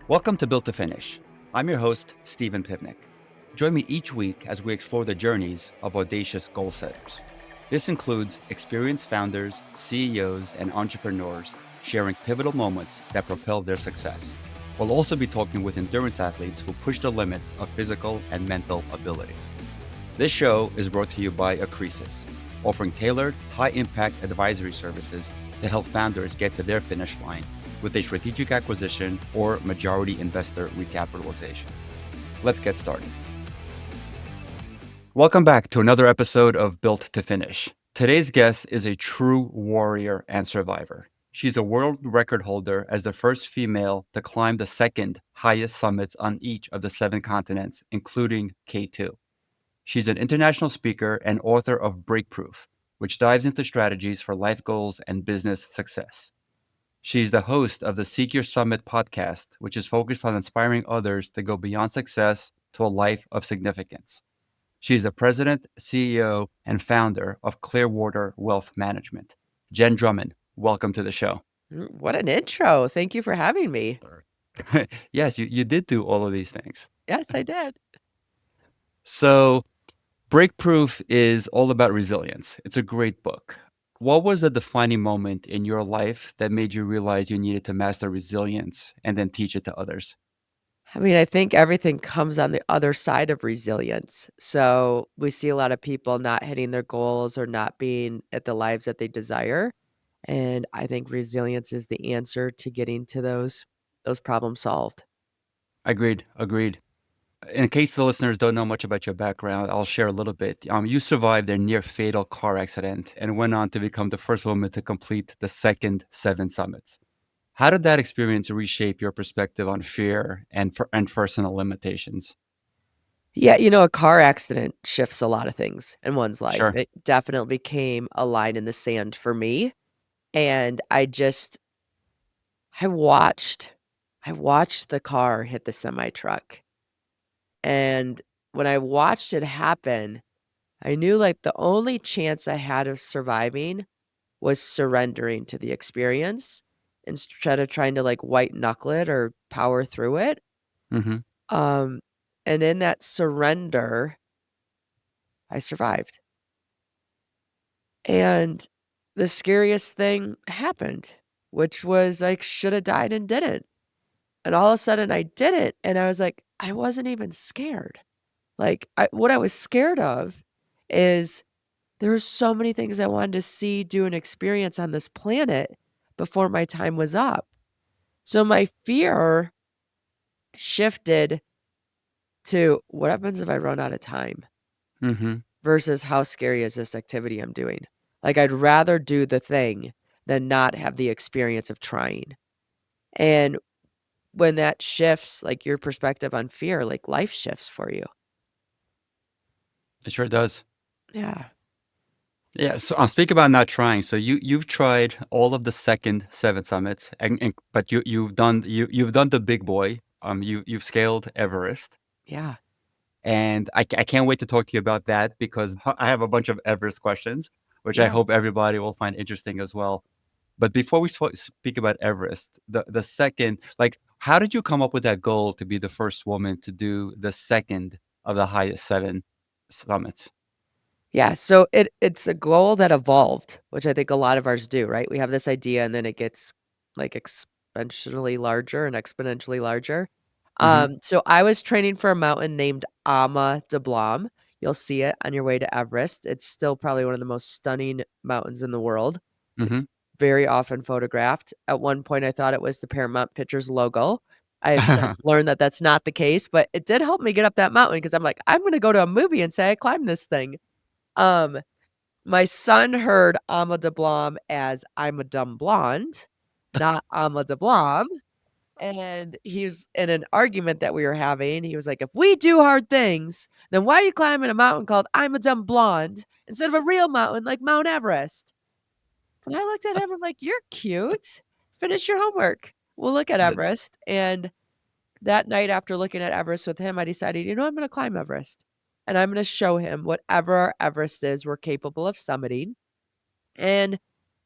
Welcome to Built to Finish. I'm your host, Stephen Pivnik. Join me each week as we explore the journeys of audacious goal setters. This includes experienced founders, CEOs, and entrepreneurs sharing pivotal moments that propel their success. We'll also be talking with endurance athletes who push the limits of physical and mental ability. This show is brought to you by Accresis, offering tailored, high-impact advisory services to help founders get to their finish line with a strategic acquisition or majority investor recapitalization. Let's get started. Welcome back to another episode of Built to Finish. Today's guest is a true warrior and survivor. She's a world record holder as the first female to climb the second highest summits on each of the 7 continents, including K2. She's an international speaker and author of Breakproof, which dives into strategies for life goals and business success. She's the host of the Seek Your Summit podcast, which is focused on inspiring others to go beyond success to a life of significance. She's the president, CEO, and founder of Clearwater Wealth Management. Jenn Drummond, welcome to the show. What an intro. Thank you for having me. Yes, you did do all of these things. Yes, I did. So, Breakproof is all about resilience. It's a great book. What was the defining moment in your life that made you realize you needed to master resilience and then teach it to others? I mean, I think everything comes on the other side of resilience. So we see a lot of people not hitting their goals or not being at the lives that they desire. And I think resilience is the answer to getting to those problems solved. Agreed. In case the listeners don't know much about your background, I'll share a little bit. You survived a near fatal car accident and went on to become the first woman to complete the second 7 summits. How did that experience reshape your perspective on fear and personal limitations? Yeah, a car accident shifts a lot of things in one's life. Sure. It definitely became a line in the sand for me. And I watched I watched the car hit the semi truck. And when I watched it happen, I knew, like, the only chance I had of surviving was surrendering to the experience instead of trying to, like, white knuckle it or power through it. Hmm. Um, and in that surrender, I survived. And the scariest thing happened, which was, like, shoulda died and didn't. And all of a sudden I didn't, and I was like, I wasn't even scared. Like, what I was scared of is there were so many things I wanted to see, do, and experience on this planet before my time was up. So my fear shifted to what happens if I run out of time Hmm. versus how scary is this activity I'm doing? Like, I'd rather do the thing than not have the experience of trying. And when that shifts, like, your perspective on fear, like, life shifts for you. It sure does. Yeah. Yeah. So I'll speak about not trying. So you've tried all of the second 7 summits, and but you've done the big boy. You've scaled Everest. Yeah. And I can't wait to talk to you about that because I have a bunch of Everest questions, which I Yeah. hope everybody will find interesting as well. But before we speak about Everest, the second, like, how did you come up with that goal to be the first woman to do the second of the highest 7 summits? Yeah, so it's a goal that evolved, which I think a lot of ours do, right? We have this idea and then it gets, like, exponentially larger and exponentially larger. Hmm. So I was training for a mountain named Ama de Blanc. You'll see it on your way to Everest. It's still probably one of the most stunning mountains in the world. It's Hmm. very often photographed. At one point, I thought it was the Paramount Pictures logo. I have since learned that that's not the case, but it did help me get up that mountain because I'm like, "I'm gonna go to a movie and say I climbed this thing." Um, my son heard "Ama de Blanc" as "I'm a dumb blonde," not "Ama de Blanc," and he was in an argument that we were having, he was like, "If we do hard things, then why are you climbing a mountain called I'm a dumb blonde instead of a real mountain like Mount Everest?" And I looked at him, I'm like, "You're cute. Finish your homework. We'll look at Th- Everest." And that night after looking at Everest with him, I decided, I'm gonna climb Everest, and I'm gonna show him whatever Everest is we're capable of summiting, and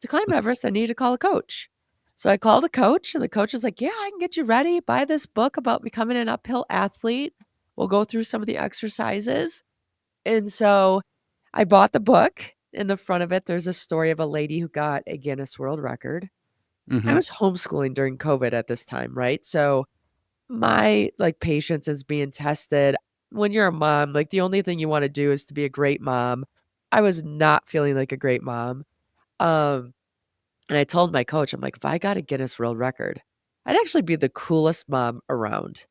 to climb Everest, I need to call a coach. So I called a coach, and the coach is like, "Yeah, I can get you ready. Buy this book about becoming an uphill athlete. We'll go through some of the exercises." And so I bought the book. In the front of it, there's a story of a lady who got a Guinness World Record. I Mhm. was homeschooling during COVID at this time, right? So my, like, patience is being tested. When you're a mom, like, the only thing you wanna do is to be a great mom. I was not feeling like a great mom. Um, and I told my coach, I'm like, "If I got a Guinness World Record, I'd actually be the coolest mom around."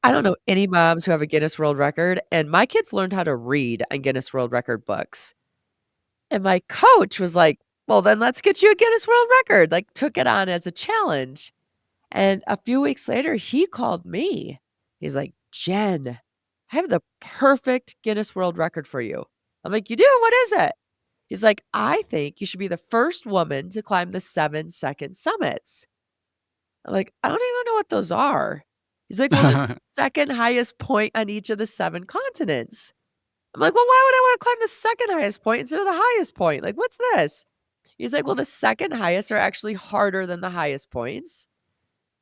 I don't know any moms who have a Guinness World Record, and my kids learned how to read on Guinness World Record books. And my coach was like, "Well, then let's get you a Guinness World Record," like, took it on as a challenge. And a few weeks later, he called me. He's like, "Jen, I have the perfect Guinness World Record for you." I'm like, "You do? What is it?" He's like, "I think you should be the first woman to climb the 7-second summits." I'm like, "I don't even know what those are." He's like, "Well, the second highest point on each of the 7 continents." I'm like, "Well, why would I wanna climb the second highest point instead of the highest point? Like, what's this?" He's like, "Well, the second highest are actually harder than the highest points,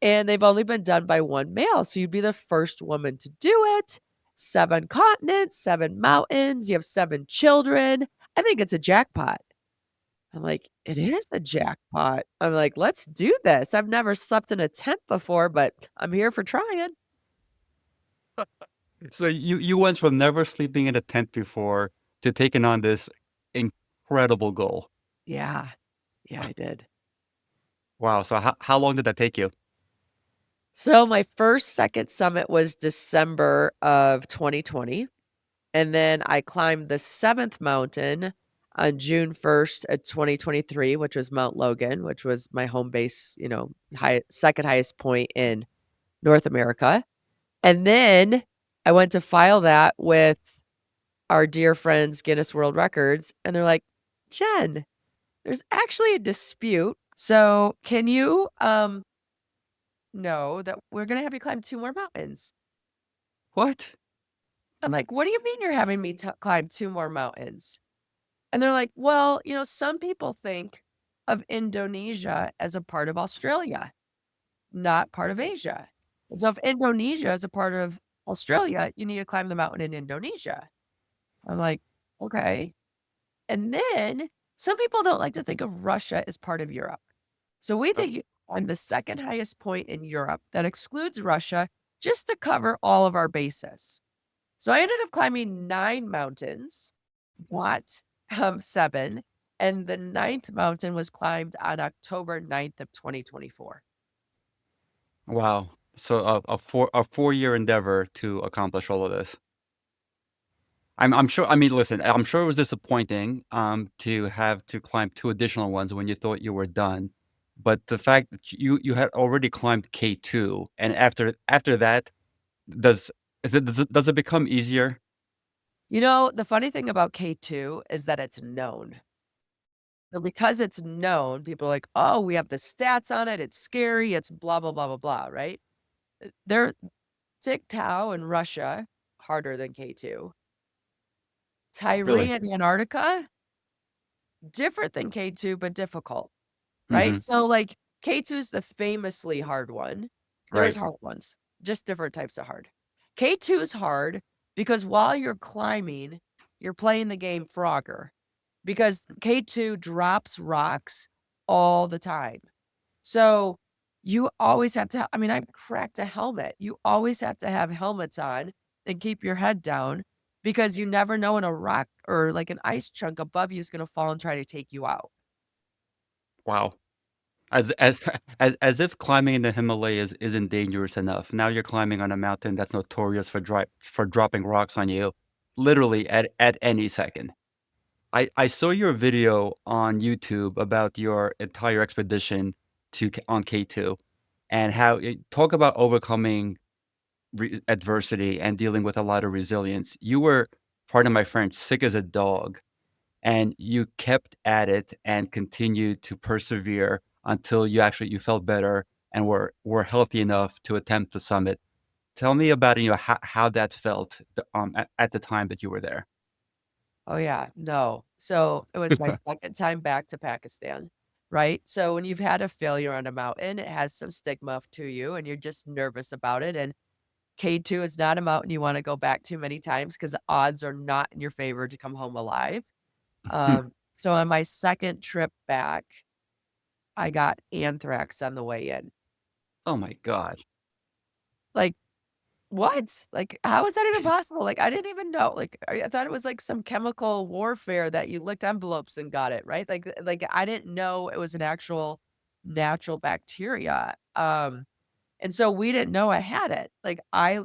and they've only been done by 1 male, so you'd be the first woman to do it. 7 continents, 7 mountains, you have 7 children. I think it's a jackpot." I'm like, "It is a jackpot." I'm like, "Let's do this. I've never slept in a tent before, but I'm here for trying." So you went from never sleeping in a tent before to taking on this incredible goal. Yeah. Yeah, I did. Wow, so how long did that take you? So my first second summit was December of 2020, and then I climbed the 7th mountain on June 1st of 2023, which was Mount Logan, which was my home base, high second highest point in North America. And then I went to file that with our dear friends Guinness World Records, and they're like, "Jen, there's actually a dispute. So can you know that we're gonna have you climb 2 more mountains?" What? I'm like, "What do you mean you're having me climb 2 more mountains?" And they're like, "Well, some people think of Indonesia as a part of Australia, not part of Asia. And so if Indonesia is a part of Australia, you need to climb the mountain in Indonesia." I'm like, "Okay." And then some people don't like to think of Russia as part of Europe. So we Oh, think I'm the second highest point in Europe that excludes Russia just to cover all of our bases. So I ended up climbing 9 mountains, not, 7, and the ninth mountain was climbed on October 9th of 2024. wow. So a 4-year endeavor to accomplish all of this. I'm sure I mean, listen, I'm sure it was disappointing, to have to climb 2 additional ones when you thought you were done, but the fact that you had already climbed K2, and after that, does does it become easier? The funny thing about K2 is that it's known. So because it's known, people are like, "Oh, we have the stats on it, it's scary, it's blah, blah, blah, blah, blah," right? They're Tiktok in Russia, harder than K2. Tyree Really? in Antarctica, different than K2, but difficult. Right? Mhm. So, like, K2 is the famously hard one. There is Right. hard ones, just different types of hard. K2 is hard because while you're climbing, you're playing the game Frogger because K2 drops rocks all the time. So, you always have to I mean, I cracked a helmet. You always have to have helmets on and keep your head down because you never know when a rock or, like, an ice chunk above you is gonna fall and try to take you out. Wow. As as if climbing in the Himalayas isn't dangerous enough, now you're climbing on a mountain that's notorious for dropping rocks on you, literally at any second. I saw your video on YouTube about your entire expedition on K2 and how talk about overcoming adversity and dealing with a lot of resilience. You were, pardon my French, sick as a dog, and you kept at it and continued to persevere until you felt better and were healthy enough to attempt the summit. Tell me about, how that felt, at the time that you were there. Oh, yeah, no. So, it was my second time back to Pakistan. right? So when you've had a failure on a mountain, it has some stigma to you and you're just nervous about it. And K2 is not a mountain you want to go back to many times because the odds are not in your favor to come home alive. Hmm. So on my second trip back, I got anthrax on the way in. Oh my God. Like, what? Like, how is that even possible? Like, I didn't even know. Like, I thought it was like some chemical warfare that you licked envelopes and got it, right? Like I didn't know it was an actual natural bacteria. And so we didn't know I had it. Like I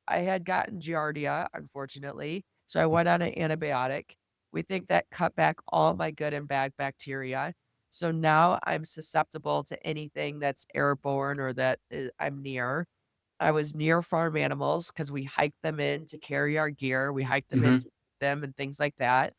had gotten giardia, unfortunately. So I went on an antibiotic. We think that cut back all my good and bad bacteria. So now I'm susceptible to anything that's airborne or I'm near. I was near farm animals because we hiked them in to carry our gear. We hiked them in Hmm. to eat them and things like that.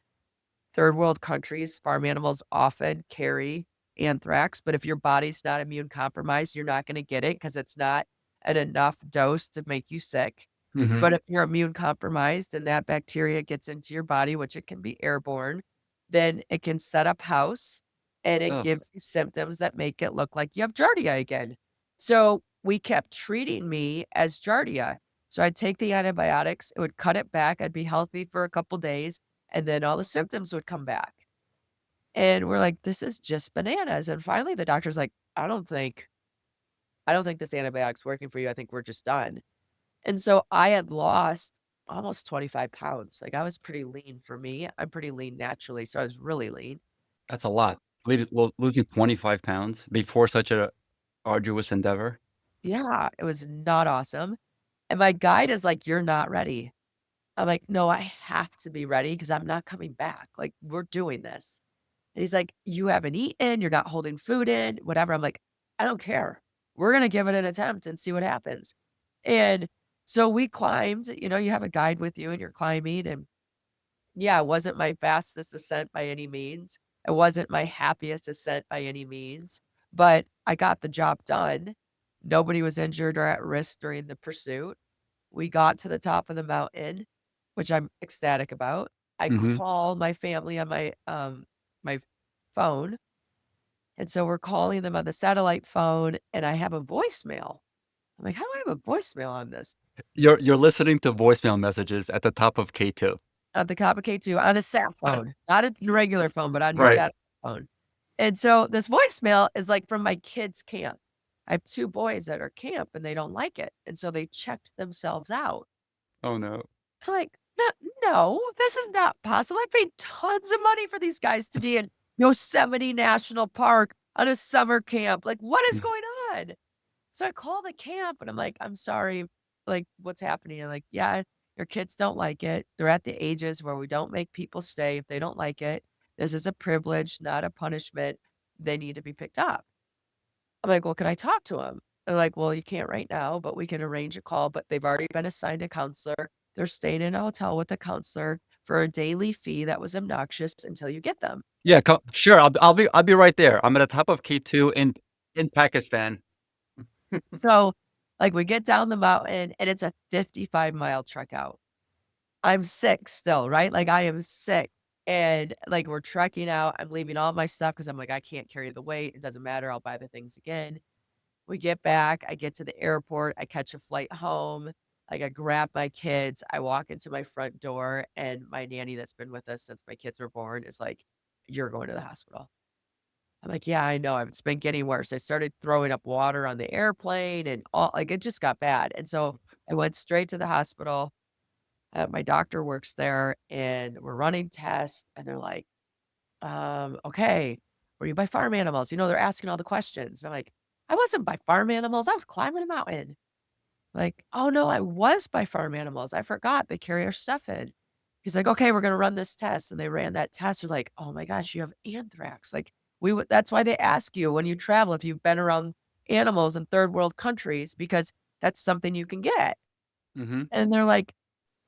Third world countries, farm animals often carry anthrax, but if your body's not immune compromised, you're not gonna get it because it's not at enough dose to make you sick. Hmm. But if you're immune compromised and that bacteria gets into your body, which it can be airborne, then it can set up house and it Oh. gives you symptoms that make it look like you have giardia again. So we kept treating me as giardia. So I'd take the antibiotics, it would cut it back, I'd be healthy for a couple days, and then all the symptoms would come back. And we're like, "This is just bananas." And finally, the doctor's like, I don't think this antibiotic's working for you. I think we're just done." And so I had lost almost 25 pounds. Like, I was pretty lean for me. I'm pretty lean naturally, so I was really lean. That's a lot. Losing 25 pounds before such a arduous endeavor? Yeah, it was not awesome. And my guide is like, "You're not ready." I'm like, "No, I have to be ready because 'cause I'm not coming back. Like, we're doing this." And he's like, "You haven't eaten, you're not holding food in, whatever." I'm like, "I don't care. We're gonna give it an attempt and see what happens." And so we climbed, you have a guide with you and you're climbing and yeah, it wasn't my fastest ascent by any means. It wasn't my happiest ascent by any means, but I got the job done. Nobody was injured or at risk during the pursuit. We got to the top of the mountain, which I'm ecstatic about. I Mhm. call my family on my phone, and so we're calling them on the satellite phone, and I have a voicemail. I'm like, "How do I have a voicemail on this?" You're listening to voicemail messages at the top of K2. On the Kappa K2 on a sat phone, not a regular phone, but on your Right. satellite phone. And so this voicemail is, like, from my kids' camp. I have 2 boys at our camp, and they don't like it, and so they checked themselves out. Oh, no. I'm like, "No, no, this is not possible. I paid tons of money for these guys to be in Yosemite National Park on a summer camp. Like, what is Mm. going on?" So I call the camp and I'm like, "I'm sorry, like, what's happening?" And like, "Yeah, your kids don't like it. They're at the ages where we don't make people stay if they don't like it. This is a privilege, not a punishment. They need to be picked up." I'm like, "Well, can I talk to them?" They're like, "Well, you can't right now, but we can arrange a call." But they've already been assigned a counselor. They're staying in a hotel with a counselor for a daily fee that was obnoxious until you get them. Yeah, co sure, I'll be right there. I'm at the top of K2 in Pakistan. So, like, we get down the mountain and it's a 55-mile trek out. I'm sick still, right? Like, I am sick. And, like, we're trekking out. I'm leaving all my stuff because 'cause I'm like, "I can't carry the weight. It doesn't matter. I'll buy the things again." We get back. I get to the airport. I catch a flight home. Like, I grab my kids. I walk into my front door, and my nanny that's been with us since my kids were born is like, "You're going to the hospital." I'm like, "Yeah, I know. It's been getting worse." I started throwing up water on the airplane and all like, it just got bad. And so I went straight to the hospital. My doctor works there, and we're running tests, and they're like, okay, were you by farm animals?" They're asking all the questions. I'm like, "I wasn't by farm animals. I was climbing a mountain." Like, "Oh, no, I was by farm animals. I forgot they carry our stuff in." He's like, "Okay, we're gonna run this test." And they ran that test. They're like, "Oh my gosh, you have anthrax." Like, that's why they ask you when you travel if you've been around animals in third world countries because that's something you can get. Mhm. And they're like,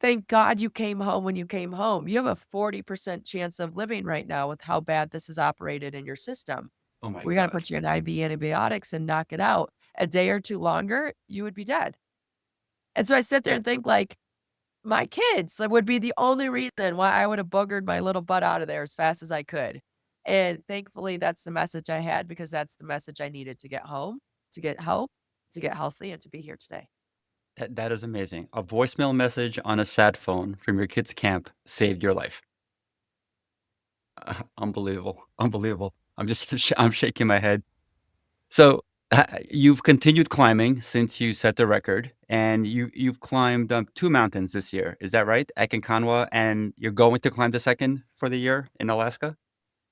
"Thank God you came home when you came home. You have a 40% chance of living right now with how bad this is operated in your system. Oh my We gotta god. put you in IV antibiotics and knock it out. A day or 2 longer, you would be dead." And so I sit there and think like, my kids, like, would be the only reason why I would have boogered my little butt out of there as fast as I could. And thankfully, that's the message I had because that's the message I needed to get home, to get help, to get healthy, and to be here today. That is amazing. A voicemail message on a sat phone from your kid's camp saved your life. Unbelievable, unbelievable. I'm just I'm shaking my head. So, you've continued climbing since you set the record, and you've climbed, 2 mountains this year. Is that right? Aconcagua, and you're going to climb the second for the year in Alaska?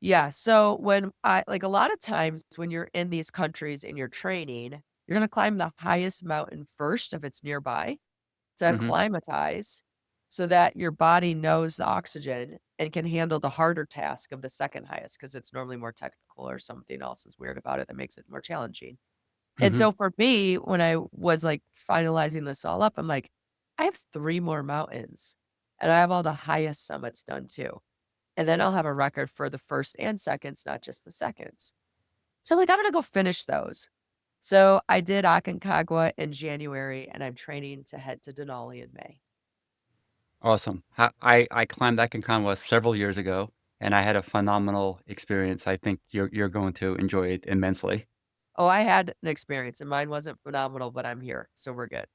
Yeah, so when I like, a lot of times when you're in these countries and you're training, you're gonna climb the highest mountain first if it's nearby to Mhm, acclimatize so that your body knows the oxygen and can handle the harder task of the second highest because it's normally more technical or something else is weird about it that makes it more challenging. And mhm. so for me, when I was, like, finalizing this all up, I'm like, "I have 3 more mountains, and I have all the highest summits done too, and then I'll have a record for the 1st and 2nds, not just the 2nds." So, like, I'm gonna go finish those. So, I did Aconcagua in January, and I'm training to head to Denali in May. Awesome. I climbed Aconcagua several years ago, and I had a phenomenal experience. I think you're going to enjoy it immensely. Oh, I had an experience, and mine wasn't phenomenal, but I'm here, so we're good.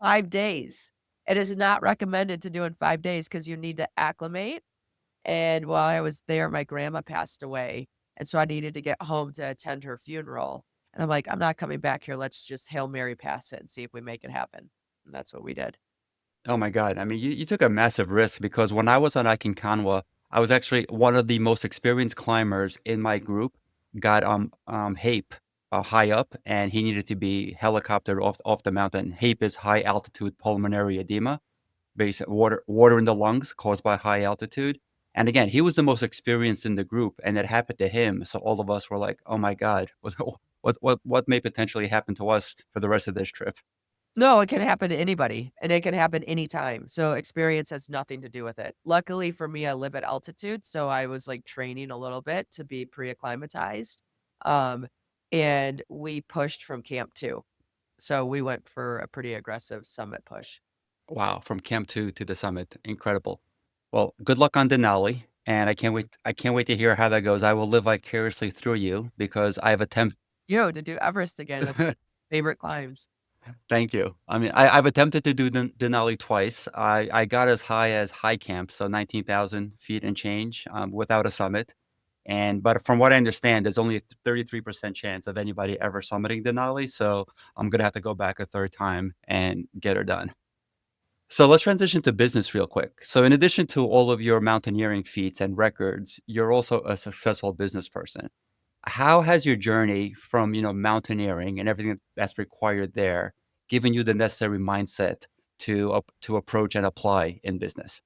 5 days. It is not recommended to do in 5 days because you need to acclimate. And while I was there, my grandma passed away, and so I needed to get home to attend her funeral, and I'm like, "I'm not coming back here, let's just Hail Mary pass it and see if we make it happen." And that's what we did. Oh my god. I mean, you took a massive risk because when I was on Aconcagua, I was actually one of the most experienced climbers in my group, got, HAPE, high up, and he needed to be helicoptered off the mountain. HAPE is high altitude pulmonary edema, basic water in the lungs caused by high altitude, and again, he was the most experienced in the group, and it happened to him, so all of us were like, "Oh my god, what may potentially happen to us for the rest of this trip?" No, it can happen to anybody, and it can happen anytime, so experience has nothing to do with it. Luckily for me, I live at altitude, so I was, like, training a little bit to be pre-acclimatized, um, and we pushed from camp 2. So we went for a pretty aggressive summit push. Wow, from Camp 2 to the summit, incredible. Well, good luck on Denali, and I can't wait to hear how that goes. I will live vicariously through you because I've attempted. Yo, to do Everest again, that's my favorite climbs. Thank you. I mean, I've attempted to do Denali twice. I got as high as high camp, so 19,000 feet and change, without a summit, but from what I understand, there's only a 33% chance of anybody ever summiting Denali, so I'm gonna have to go back a 3rd time and get her done. So let's transition to business real quick. So in addition to all of your mountaineering feats and records, you're also a successful business person. How has your journey from, mountaineering and everything that's required there given you the necessary mindset to approach and apply in business?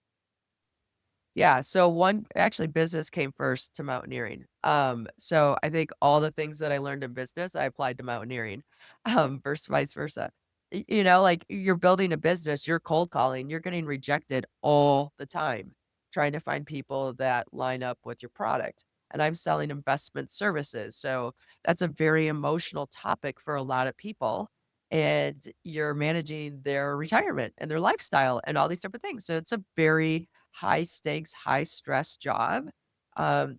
Yeah, so one actually business came first to mountaineering. So I think all the things that I learned in business, I applied to mountaineering, versus vice versa. Like you're building a business, you're cold calling, you're getting rejected all the time, trying to find people that line up with your product. And I'm selling investment services. So that's a very emotional topic for a lot of people. And you're managing their retirement and their lifestyle and all these different things. So it's a very high stakes, high stress job.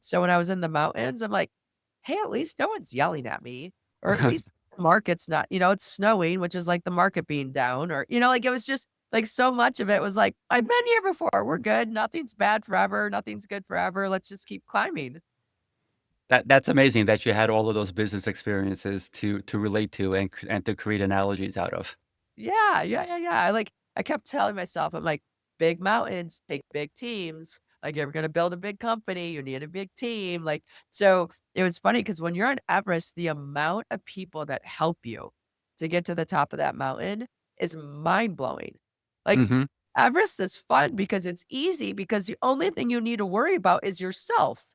So when I was in the mountains, I'm like, hey, at least no one's yelling at me, or at least the market's not, it's snowing, which is like the market being down, or, like it was just like so much of it was like, I've been here before. We're good. Nothing's bad forever. Nothing's good forever. Let's just keep climbing. That's amazing that you had all of those business experiences to relate to and to create analogies out of. Yeah, yeah, yeah, yeah. I kept telling myself, I'm like, big mountains take big teams. Like, you're gonna build a big company, you need a big team. Like, so it was funny because when you're on Everest, the amount of people that help you to get to the top of that mountain is mind blowing. Like, Mhm. Everest is fun because it's easy because the only thing you need to worry about is yourself.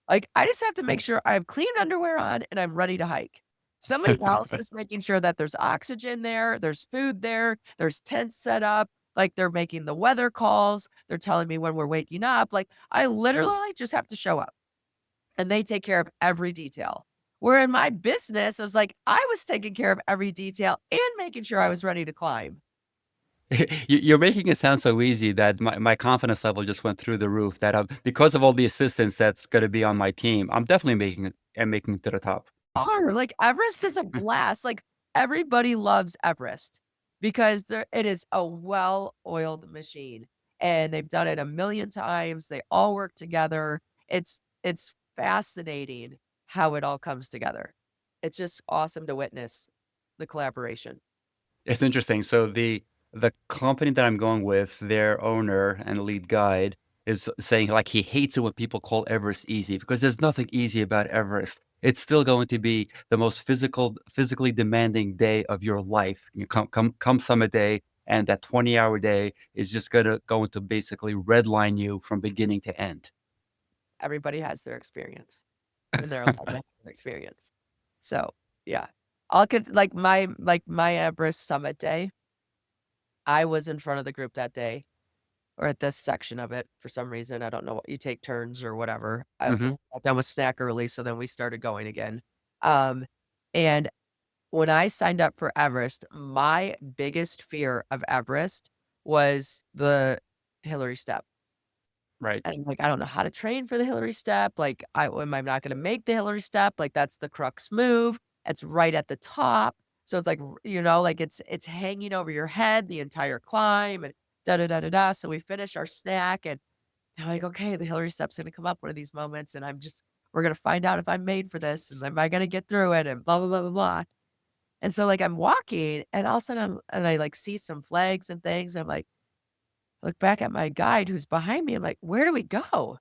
Like, I just have to make sure I have clean underwear on and I'm ready to hike. Somebody else is making sure that there's oxygen there, there's food there, there's tents set up, like, they're making the weather calls, they're telling me when we're waking up, like, I literally just have to show up, and they take care of every detail. Where in my business, it was like I was taking care of every detail and making sure I was ready to climb. You're making it sound so easy that my confidence level just went through the roof, that because of all the assistance that's gonna be on my team, I'm definitely making it to the top. Are, like, Everest is a blast, like, everybody loves Everest because it is a well-oiled machine, and they've done it a million times, they all work together. It's fascinating how it all comes together. It's just awesome to witness the collaboration. It's interesting. So the company that I'm going with, their owner and lead guide is saying like he hates it when people call Everest easy because there's nothing easy about Everest. It's still going to be the most physically demanding day of your life. You come summit day, and that 20-hour day is just going to basically redline you from beginning to end. Everybody has their experience, and they're allowed to have their experience. So, yeah. All could like my Everest summit day, I was in front of the group that day, or at this section of it for some reason. I don't know what you take turns or whatever. I Mhm. got done with snack early, so then we started going again. Um, and when I signed up for Everest, my biggest fear of Everest was the Hillary step. Right. And I'm like, I don't know how to train for the Hillary step. Like, am I not going to make the Hillary step? Like, that's the crux move. It's right at the top. So it's like, like it's hanging over your head the entire climb and da da da da da. So we finish our snack and I'm like, okay, the Hillary step's gonna come up one of these moments, and we're gonna find out if I'm made for this, and am I gonna get through it, and blah blah blah blah blah. And so like I'm walking, and all of a sudden I like see some flags and things. And I'm like, look back at my guide who's behind me. I'm like, where do we go?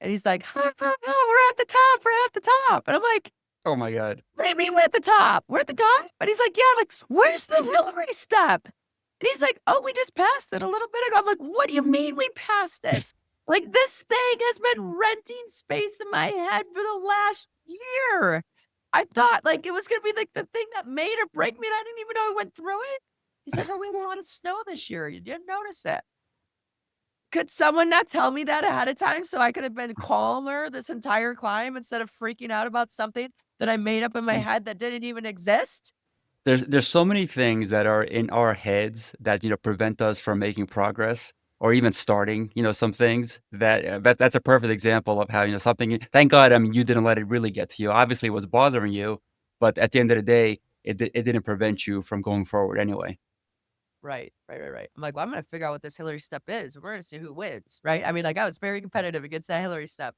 And he's like, "Ha, ha, ha, we're at the top, we're at the top." And I'm like, Oh my god. "What do you mean we're at the top? We're at the top?" And he's like, "Yeah." I'm like, "Where's the Hillary step?" And he's like, "Oh, we just passed it a little bit ago." I'm like, "What do you mean we passed it?" Like, this thing has been renting space in my head for the last year. I thought, like, it was gonna be, like, the thing that made or break me, and I didn't even know I went through it. He's like, "Oh, we had a lot of snow this year. You didn't notice it." Could someone not tell me that ahead of time so I could have been calmer this entire climb instead of freaking out about something that I made up in my head that didn't even exist? There's so many things that are in our heads that, prevent us from making progress or even starting, some things that's a perfect example of how, something thank God, I mean, you didn't let it really get to you. Obviously, it was bothering you, but at the end of the day, it didn't prevent you from going forward anyway. Right, right, right, right. I'm like, well, I'm gonna figure out what this Hillary step is. We're gonna see who wins, right? I mean, like, I was very competitive against that Hillary step,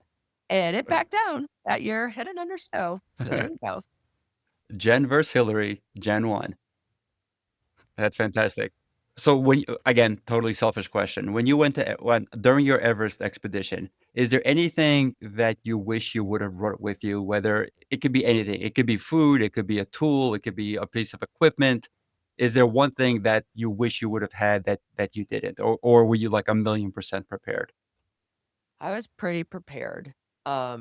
and it backed down that year, hidden under snow. So there you go. Jen versus Hillary, Jen won. That's fantastic. So when again, totally selfish question. When you went during your Everest expedition, is there anything that you wish you would have brought with you? Whether it could be anything, it could be food, it could be a tool, it could be a piece of equipment. Is there one thing that you wish you would have had that you didn't, or were you like 1,000,000% prepared? I was pretty prepared,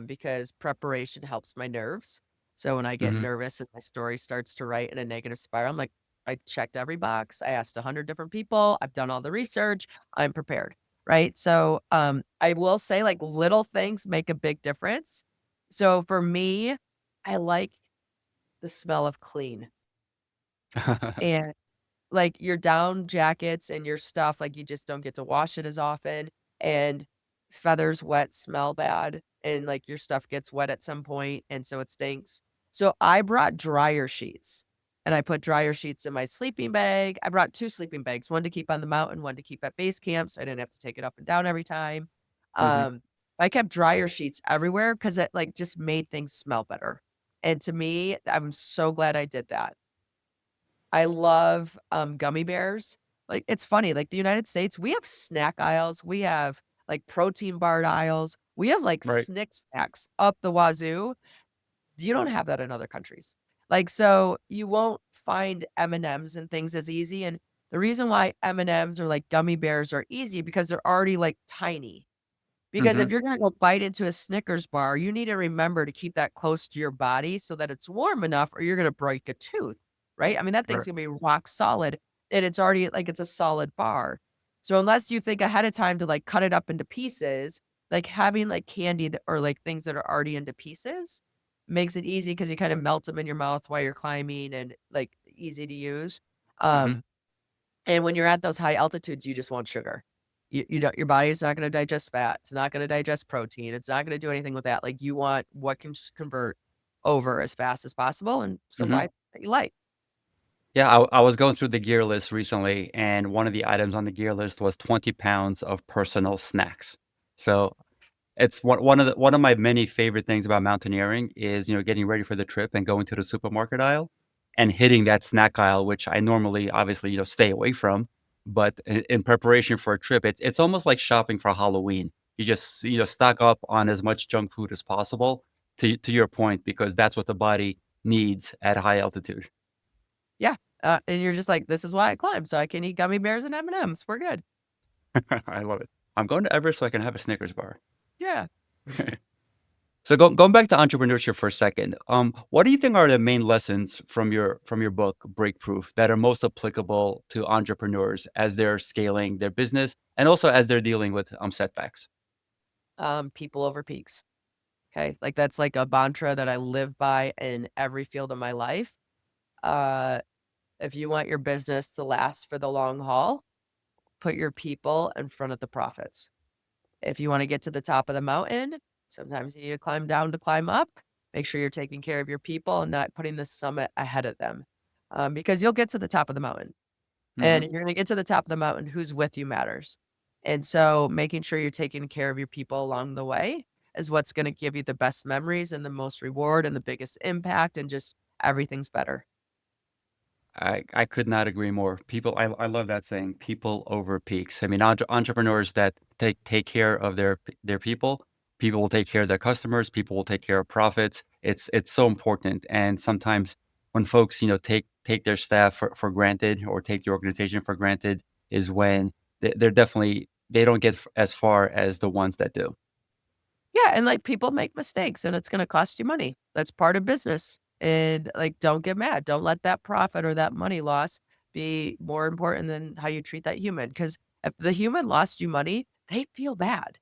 because preparation helps my nerves. So when I get Mhm. nervous and my story starts to write in a negative spiral, I'm like, I checked every box. I asked 100 different people. I've done all the research. I'm prepared. Right. So I will say like little things make a big difference. So for me, I like the smell of clean. And like, your down jackets and your stuff, like, you just don't get to wash it as often, and feathers wet smell bad, and, like, your stuff gets wet at some point, and so it stinks. So, I brought dryer sheets, and I put dryer sheets in my sleeping bag. I brought 2 sleeping bags, 1 to keep on the mountain, 1 to keep at base camp, so I didn't have to take it up and down every time. Mhm. Um, I kept dryer sheets everywhere because it, like, just made things smell better, and to me, I'm so glad I did that. I love, gummy bears. Like, it's funny, like, the United States, we have snack aisles, we have, like, protein bar aisles, we have, like, Right. Snick snacks up the wazoo. You don't have that in other countries. Like, so you won't find M&Ms and M's and things as easy, and the reason why M&Ms or, like, gummy bears are easy because they're already, like, tiny. Because if Mhm. you're gonna go bite into a Snickers bar, you need to remember to keep that close to your body so that it's warm enough or you're gonna break a tooth, right? I mean, that thing's Right. gonna be rock solid, and it's already like it's a solid bar. So unless you think ahead of time to, like, cut it up into pieces, like, having, like, candy that or, like, things that are already into pieces makes it easy because you kinda melt them in your mouth while you're climbing and, like, easy to use. Mhm. Um And when you're at those high altitudes, you just want sugar. You don't, your body's not gonna digest fat, it's not gonna digest protein, it's not gonna do anything with that, like, you want what can just convert over as fast as possible and Mhm. survive that you like. Yeah, I was going through the gear list recently, and one of the items on the gear list was 20 pounds of personal snacks. So it's one of my many favorite things about mountaineering is, getting ready for the trip and going to the supermarket aisle and hitting that snack aisle, which I normally obviously, stay away from. But in preparation for a trip, it's almost like shopping for Halloween. You just, stock up on as much junk food as possible to your point, because that's what the body needs at high altitude. Yeah, and you're just like, "This is why I climb, so I can eat gummy bears and M&Ms, we're good." I love it. I'm going to Everest so I can have a Snickers bar. Yeah. So going back to entrepreneurship for a second, what do you think are the main lessons from your book Breakproof that are most applicable to entrepreneurs as they're scaling their business and also as they're dealing with setbacks? People over peaks, okay? Like, that's like a mantra that I live by in every field of my life. Uh, if you want your business to last for the long haul, put your people in front of the profits. If you wanna get to the top of the mountain, sometimes you need to climb down to climb up. Make sure you're taking care of your people and not putting the summit ahead of them, because you'll get to the top of the mountain. And Hmm. if you're gonna get to the top of the mountain, who's with you matters. And so making sure you're taking care of your people along the way is what's gonna give you the best memories and the most reward and the biggest impact, and just everything's better. I could not agree more. I love that saying, people over peaks. I mean, entrepreneurs that take care of their people, people will take care of their customers, people will take care of profits. It's so important. And sometimes when folks, take their staff for granted or take the organization for granted is when they're definitely they don't get as far as the ones that do. Yeah, and, like, people make mistakes, and it's gonna cost you money. That's part of business, and, like, don't get mad. Don't let that profit or that money loss be more important than how you treat that human. Because if the human lost you money, they feel bad,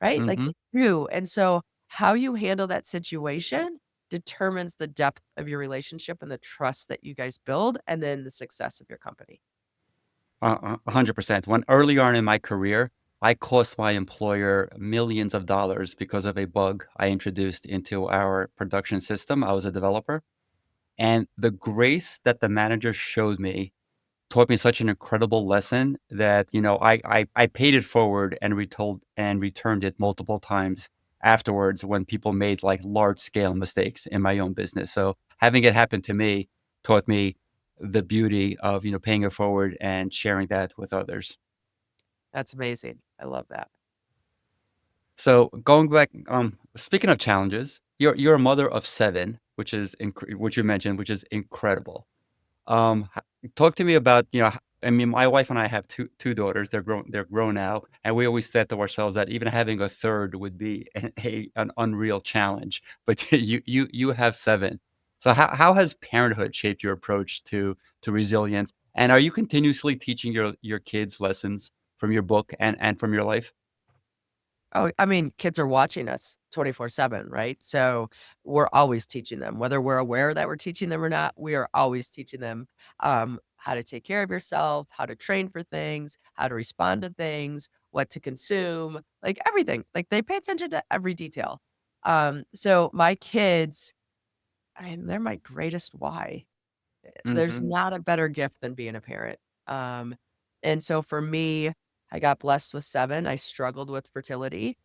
right? Like, Hmm. they do, and so how you handle that situation determines the depth of your relationship and the trust that you guys build, and then the success of your company. 100%. When early on in my career, I cost my employer millions of dollars because of a bug I introduced into our production system. I was a developer, and the grace that the manager showed me taught me such an incredible lesson that, I paid it forward and retold and returned it multiple times afterwards when people made, like, large scale mistakes in my own business. So, having it happen to me taught me the beauty of, paying it forward and sharing that with others. That's amazing. I love that. So, going back, speaking of challenges, you're a mother of 7, which you mentioned, which is incredible. Talk to me about, I mean, my wife and I have two daughters. They're grown now, and we always said to ourselves that even having a third would be an unreal challenge. But you have 7. So how has parenthood shaped your approach to resilience? And are you continuously teaching your kids lessons from your book and from your life? Oh, I mean, kids are watching us 24/7, right? So, we're always teaching them, whether we're aware that we're teaching them or not, we are always teaching them, how to take care of yourself, how to train for things, how to respond to things, what to consume, like, everything. Like, they pay attention to every detail. So my kids, I mean, they're my greatest why. There's Mhm. not a better gift than being a parent. Um, and so for me, I got blessed with 7. I struggled with fertility,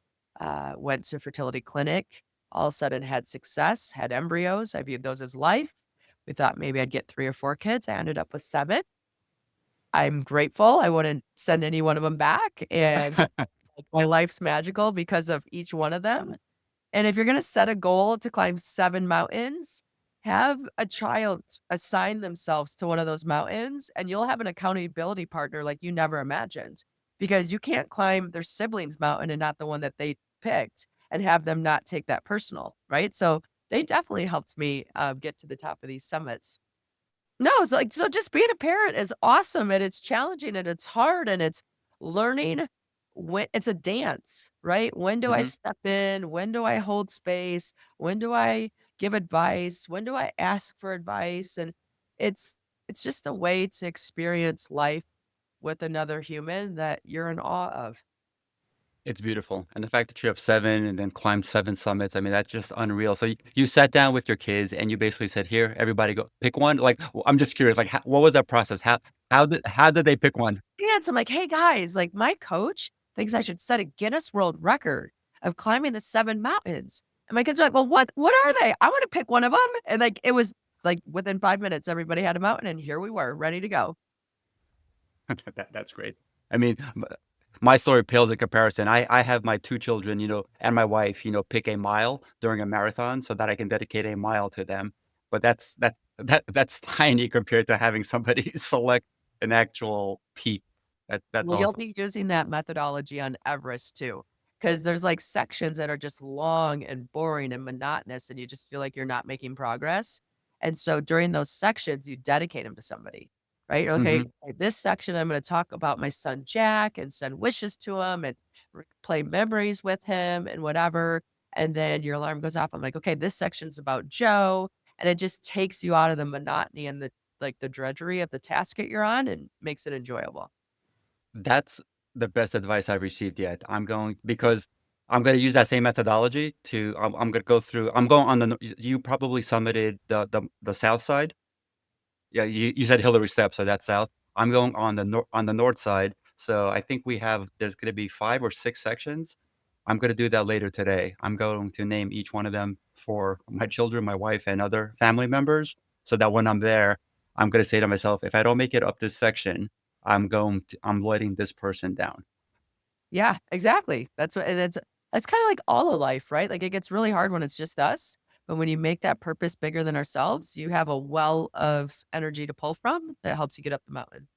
went to fertility clinic, all of a sudden had success, had embryos. I viewed those as life. We thought maybe I'd get 3 or 4 kids. I ended up with 7. I'm grateful. I wouldn't send any one of them back. And like, my life's magical because of each one of them. And if you're gonna set a goal to climb 7 mountains, have a child assign themselves to one of those mountains, and you'll have an accountability partner like you never imagined. Because you can't climb their sibling's mountain and not the one that they picked, and have them not take that personal, right? So, they definitely helped me, get to the top of these summits. No, it's like, so just being a parent is awesome, and it's challenging, and it's hard, and it's learning when it's a dance, right? When do I Mhm. step in? When do I hold space? When do I give advice? When do I ask for advice? And it's it's just a way to experience life with another human that you're in awe of. It's beautiful, and the fact that you have 7 and then climbed 7 summits, I mean, that's just unreal. So you sat down with your kids and you basically said, "Here, everybody go pick one." Like, I'm just curious, like, what was that process? How did they pick one? And so I'm like, "Hey, guys, like, my coach thinks I should set a Guinness World Record of climbing the 7 mountains." And my kids are like, "Well, what are they? I wanna pick one of them." And, like, it was, like, within 5 minutes, everybody had a mountain, and here we were, ready to go. That's great. I mean, my story pales in comparison. I have my 2 children, and my wife, pick a mile during a marathon so that I can dedicate a mile to them. But that's tiny compared to having somebody select an actual peak. That's Well, you'll awesome. be using that methodology on Everest too, because there's, like, sections that are just long and boring and monotonous, and you just feel like you're not making progress, and so during those sections, you dedicate them to somebody, right? Okay, Mhm. this section, I'm gonna talk about my son Jack and send wishes to him and play memories with him and whatever, and then your alarm goes off. I'm like, "Okay, this section's about Joe," and it just takes you out of the monotony and the drudgery of the task that you're on and makes it enjoyable. That's the best advice I've received yet. I'm gonna use that same methodology to I'm gonna go through I'm going on the no you probably summited the south side? Yeah, you said Hillary Step, so that's south. I'm going on the north side, so I think there's gonna be 5 or 6 sections. I'm gonna do that later today. I'm going to name each one of them for my children, my wife, and other family members, so that when I'm there, I'm gonna say to myself, "If I don't make it up this section, I'm letting this person down." Yeah, exactly. That's what and it's kinda like all of life, right? Like, it gets really hard when it's just us, but when you make that purpose bigger than ourselves, you have a well of energy to pull from that helps you get up the mountain.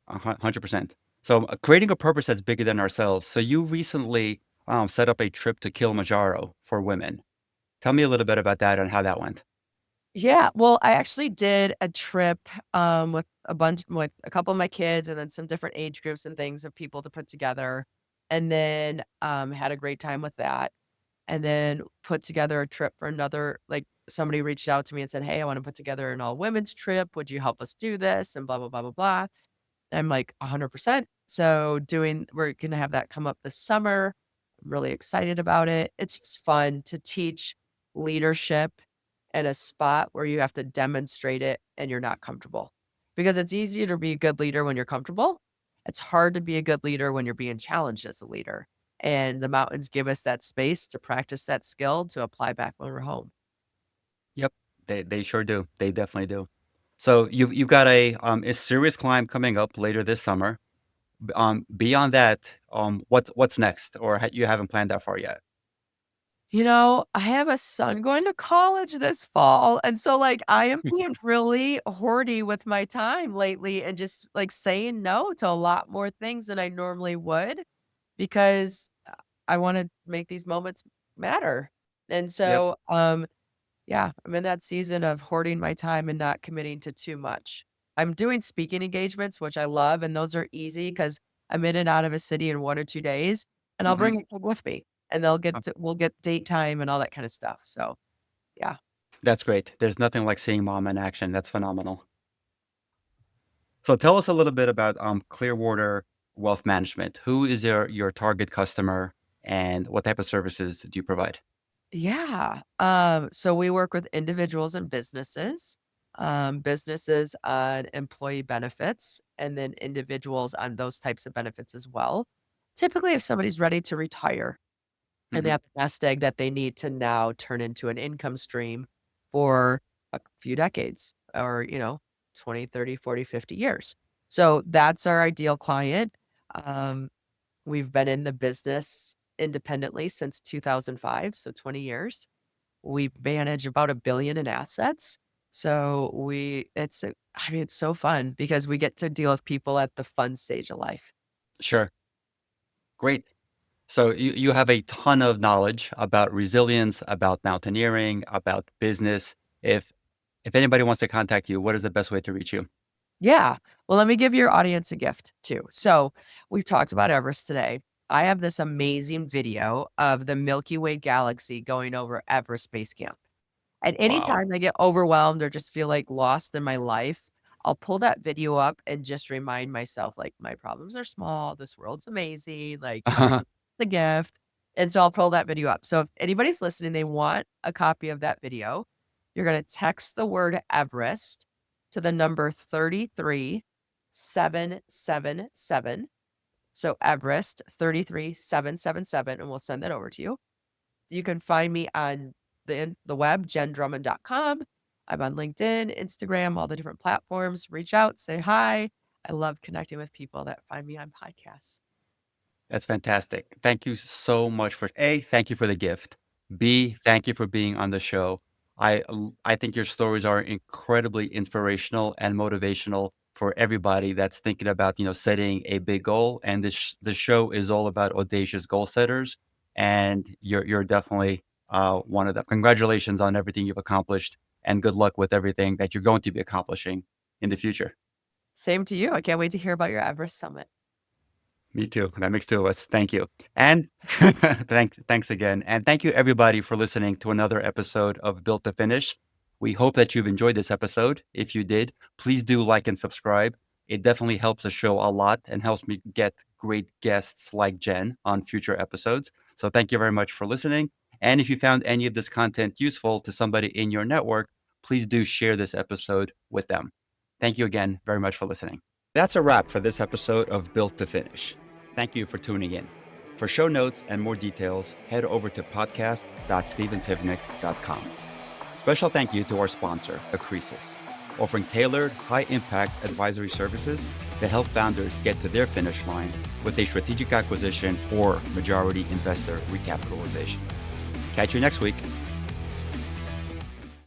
100%. So, creating a purpose that's bigger than ourselves. So you recently, set up a trip to Kilimanjaro for women. Tell me a little bit about that and how that went. Yeah, well, I actually did a trip, with a couple of my kids and then some different age groups and things of people to put together, and then, had a great time with that. And then put together a trip for another like, somebody reached out to me and said, "Hey, I wanna put together an all-women's trip. Would you help us do this?" And blah, blah, blah, blah, blah. I'm like, "100%." So, we're gonna have that come up this summer. I'm really excited about it. It's just fun to teach leadership in a spot where you have to demonstrate it and you're not comfortable. Because it's easier to be a good leader when you're comfortable. It's hard to be a good leader when you're being challenged as a leader. And the mountains give us that space to practice that skill to apply back when we're home. Yep, they sure do. They definitely do. So you've got a serious climb coming up later this summer. Beyond that, what's next, or you haven't planned that far yet? I have a son going to college this fall, and so, like, I am being really hoardy with my time lately and just, like, saying no to a lot more things than I normally would because I wanna make these moments matter. And Yep. so, yeah, I'm in that season of hoarding my time and not committing to too much. I'm doing speaking engagements, which I love, and those are easy because 'cause I'm in and out of a city in 1 or 2 days, and I'll Mhm. bring a kid with me, and we'll get date time and all that kinda stuff, so, yeah. That's great. There's nothing like seeing mom in action. That's phenomenal. So tell us a little bit about Clearwater Wealth Management. Who is your target customer, and what type of services do you provide? Yeah, so we work with individuals and businesses on employee benefits, and then individuals on those types of benefits as well. Typically, if somebody's ready to retire and they Mhm. have the nest egg that they need to now turn into an income stream for a few decades or, 20, 30, 40, 50 years. So that's our ideal client. Um, we've been in the business independently since 2005, so 20 years. We manage about 1 billion in assets. So I mean, it's so fun because we get to deal with people at the fun stage of life. Sure. Great. So you have a ton of knowledge about resilience, about mountaineering, about business. If anybody wants to contact you, what is the best way to reach you? Yeah. Well, let me give your audience a gift too. So, we've talked about Everest today. I have this amazing video of the Milky Way galaxy going over Everest Base Camp. And Wow. anytime I get overwhelmed or just feel like lost in my life, I'll pull that video up and just remind myself, like, my problems are small. This world's amazing. Like, the gift. And so I'll pull that video up. So if anybody's listening, they want a copy of that video, you're going to text the word Everest to the number 33777. So Everest 33777, and we'll send that over to you. You can find me on the web, jendrummond.com. I'm on LinkedIn, Instagram, all the different platforms. Reach out, say hi. I love connecting with people that find me on podcasts. That's fantastic. Thank you so much for A, thank you for the gift. B, thank you for being on the show. I think your stories are incredibly inspirational and motivational for everybody that's thinking about, setting a big goal. And the show is all about audacious goal setters, and you're definitely one of them. Congratulations on everything you've accomplished, and good luck with everything that you're going to be accomplishing in the future. Same to you. I can't wait to hear about your Everest summit. Me too. That makes two of us. Thank you. And thanks again. And thank you everybody for listening to another episode of Built to Finish. We hope that you've enjoyed this episode. If you did, please do like and subscribe. It definitely helps the show a lot and helps me get great guests like Jenn on future episodes. So thank you very much for listening. And if you found any of this content useful to somebody in your network, please do share this episode with them. Thank you again very much for listening. That's a wrap for this episode of Built to Finish. Thank you for tuning in. For show notes and more details, head over to podcast.stephenpivnik.com. Special thank you to our sponsor, Accresis, offering tailored, high-impact advisory services that help founders get to their finish line with a strategic acquisition or majority investor recapitalization. Catch you next week.